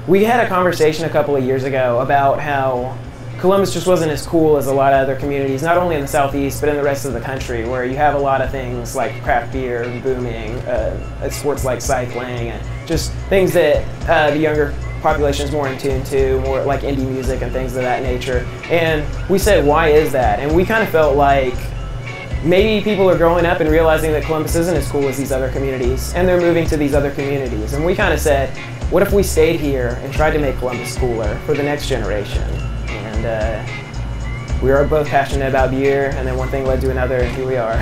We had a conversation a couple of years ago about how Columbus just wasn't as cool as a lot of other communities, not only in the Southeast, but in the rest of the country, where you have a lot of things like craft beer booming, sports like cycling, and just things that the younger population is more in tune to, more like indie music and things of that nature. And we said, why is that? And we kind of felt like maybe people are growing up and realizing that Columbus isn't as cool as these other communities, and they're moving to these other communities. And we kind of said, what if we stayed here and tried to make Columbus cooler for the next generation? And we were both passionate about beer, and then one thing led to another, and here we are.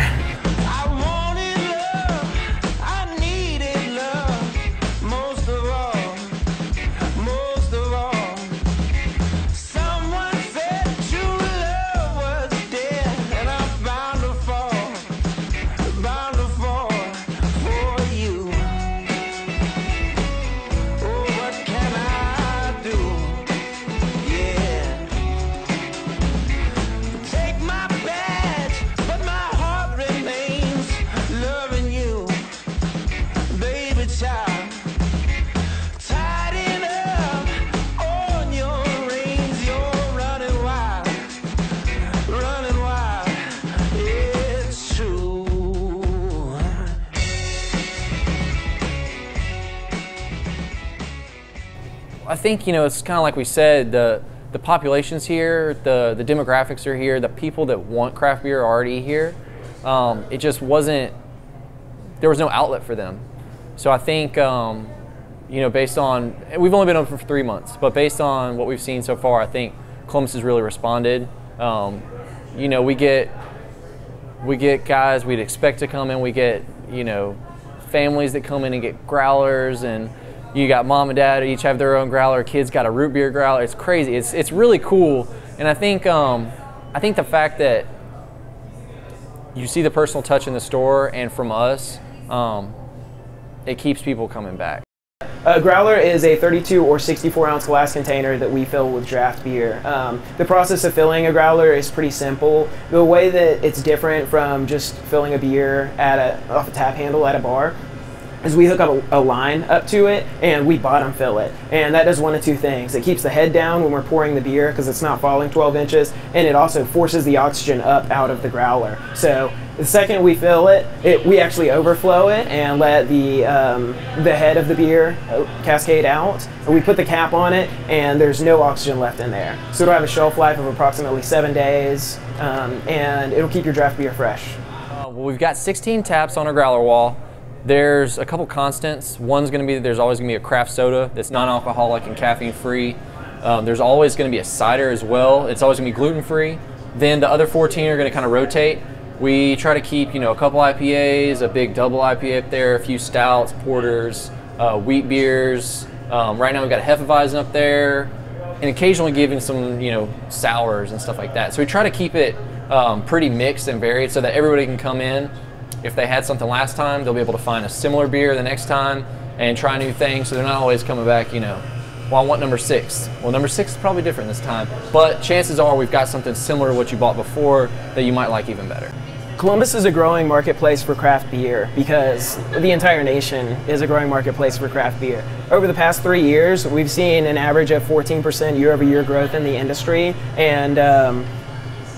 I think, it's kind of like we said, the population's here, the demographics are here, the people that want craft beer are already here. It just wasn't, there was no outlet for them. So I think, based on, we've only been open for 3 months, but based on what we've seen so far, I think Columbus has really responded. We get guys we'd expect to come in, we get, families that come in and get growlers, and you got mom and dad each have their own growler. Kids got a root beer growler. It's crazy. It's really cool. And I think the fact that you see the personal touch in the store and from us, it keeps people coming back. A growler is a 32 or 64 ounce glass container that we fill with draft beer. The process of filling a growler is pretty simple. The way that it's different from just filling a beer off a tap handle at a bar is we hook up a line up to it and we bottom fill it. And that does one of two things. It keeps the head down when we're pouring the beer because it's not falling 12 inches, and it also forces the oxygen up out of the growler. So the second we fill it, we actually overflow it and let the head of the beer cascade out. And we put the cap on it and there's no oxygen left in there. So it'll have a shelf life of approximately 7 days, and it'll keep your draft beer fresh. Well, we've got 16 taps on our growler wall. There's a couple constants. One's going to be there's always going to be a craft soda that's non-alcoholic and caffeine-free. There's always going to be a cider as well. It's always going to be gluten-free. Then the other 14 are going to kind of rotate. We try to keep, a couple IPAs, a big double IPA up there, a few stouts, porters, wheat beers. Right now we've got a Hefeweizen up there, and occasionally giving some, sours and stuff like that. So we try to keep it pretty mixed and varied so that everybody can come in. If they had something last time, they'll be able to find a similar beer the next time and try new things, so they're not always coming back, well, I want number 6. Well, number 6 is probably different this time, but chances are we've got something similar to what you bought before that you might like even better. Columbus is a growing marketplace for craft beer because the entire nation is a growing marketplace for craft beer. Over the past 3 years, we've seen an average of 14% year-over-year growth in the industry, and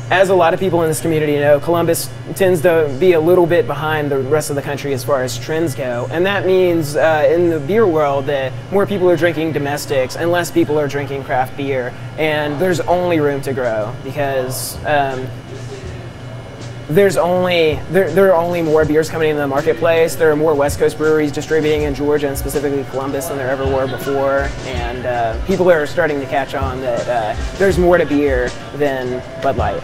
as a lot of people in this community know, Columbus tends to be a little bit behind the rest of the country as far as trends go. And that means in the beer world that more people are drinking domestics and less people are drinking craft beer. And there's only room to grow because there are only more beers coming into the marketplace. There are more West Coast breweries distributing in Georgia and specifically Columbus than there ever were before. And people are starting to catch on that there's more to beer than Bud Light.